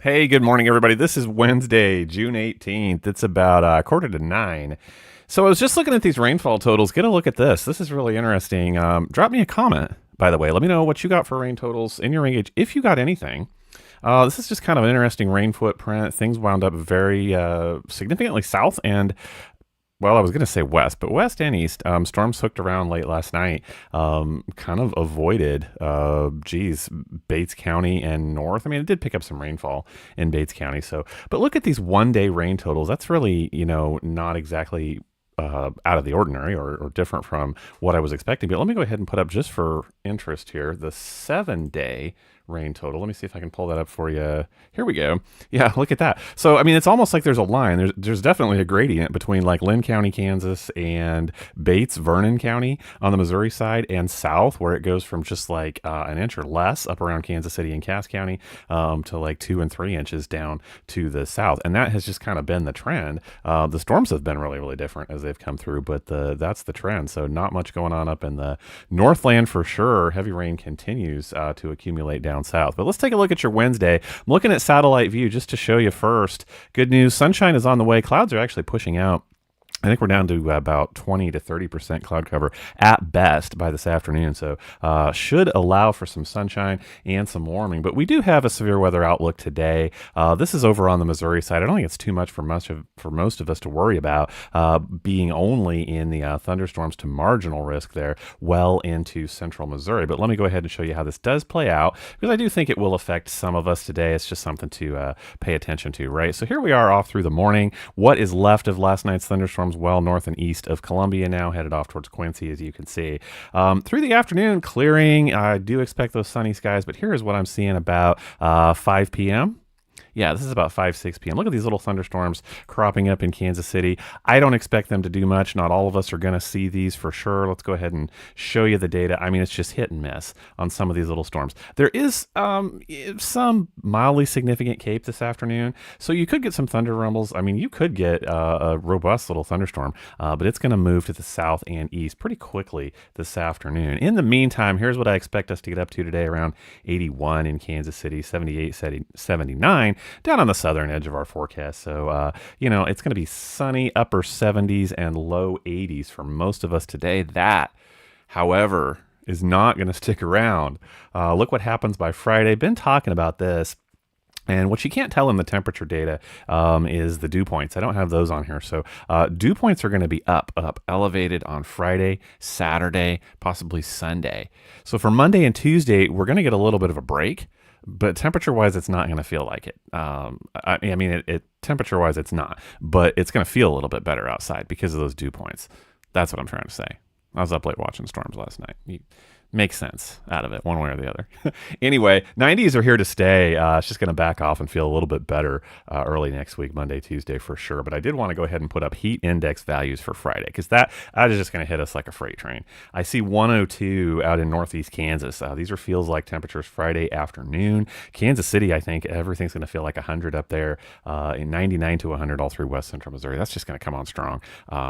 Hey, good morning, everybody. This is Wednesday, June 18th. It's about quarter to nine. So I was just looking at these rainfall totals. Get a look at this. This is really interesting. Drop me a comment, by the way. Let me know what you got for rain totals in your rain gauge, if you got anything. This is just kind of an interesting rain footprint. Things wound up very significantly south and well, I was going to say west, but west and east. Storms hooked around late last night. Kind of avoided, Bates County and north. I mean, it did pick up some rainfall in Bates County. So, but look at these 1 day rain totals. That's really, not exactly out of the ordinary or different from what I was expecting. But let me go ahead and put up just for interest here the 7 day rain total. Let me see if I can pull that up for you. Here we go. Yeah, look at that. So, I mean, it's almost like there's a line. There's definitely a gradient between like Lynn County, Kansas, and Bates, Vernon County on the Missouri side, and south, where it goes from just like an inch or less up around Kansas City and Cass County to like 2 and 3 inches down to the south. And that has just kind of been the trend. The storms have been really, really different as they've come through, but that's the trend. So, not much going on up in the Northland for sure. Heavy rain continues to accumulate down south. But let's take a look at your Wednesday. I'm looking at satellite view just to show you first. Good news, sunshine is on the way. Clouds are actually pushing out. I think we're down to about 20 to 30% cloud cover at best by this afternoon. So should allow for some sunshine and some warming. But we do have a severe weather outlook today. This is over on the Missouri side. I don't think it's too much for most of us to worry about, being only in the thunderstorms to marginal risk there well into central Missouri. But let me go ahead and show you how this does play out, because I do think it will affect some of us today. It's just something to pay attention to, right? So here we are off through the morning. What is left of last night's thunderstorms? Well north and east of Columbia now, headed off towards Quincy, as you can see. Through the afternoon, clearing. I do expect those sunny skies, but here is what I'm seeing about 5 p.m. Yeah, this is about 5, 6 p.m. Look at these little thunderstorms cropping up in Kansas City. I don't expect them to do much. Not all of us are going to see these for sure. Let's go ahead and show you the data. I mean, it's just hit and miss on some of these little storms. There is some mildly significant Cape this afternoon, so you could get some thunder rumbles. I mean, you could get a robust little thunderstorm, but it's going to move to the south and east pretty quickly this afternoon. In the meantime, here's what I expect us to get up to today: around 81 in Kansas City, 78, 79 down on the southern edge of our forecast. So, it's going to be sunny, upper 70s and low 80s for most of us today. That, however, is not going to stick around. Look what happens by Friday. Been talking about this. And what you can't tell in the temperature data is the dew points. I don't have those on here. So dew points are going to be up, elevated on Friday, Saturday, possibly Sunday. So for Monday and Tuesday, we're going to get a little bit of a break. But temperature-wise, it's not going to feel like it. I mean, temperature-wise, it's not. But it's going to feel a little bit better outside because of those dew points. That's what I'm trying to say. I was up late watching storms last night. Makes sense out of it, one way or the other. Anyway, 90s are here to stay. It's just going to back off and feel a little bit better early next week, Monday, Tuesday for sure. But I did want to go ahead and put up heat index values for Friday, because that is just going to hit us like a freight train. I see 102 out in northeast Kansas. These are feels like temperatures Friday afternoon. Kansas City, I think everything's going to feel like 100 up there, in 99 to 100 all through west central Missouri. That's just going to come on strong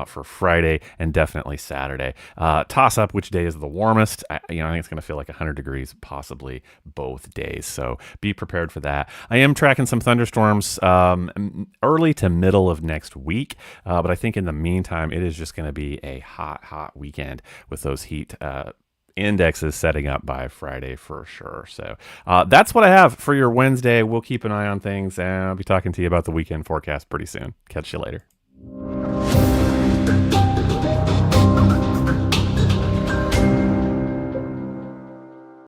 for Friday and definitely Saturday. Toss up which day is the warmest. I think it's going to feel like 100 degrees, possibly both days. So be prepared for that. I am tracking some thunderstorms early to middle of next week. But I think in the meantime, it is just going to be a hot, hot weekend with those heat indexes setting up by Friday for sure. So that's what I have for your Wednesday. We'll keep an eye on things, and I'll be talking to you about the weekend forecast pretty soon. Catch you later.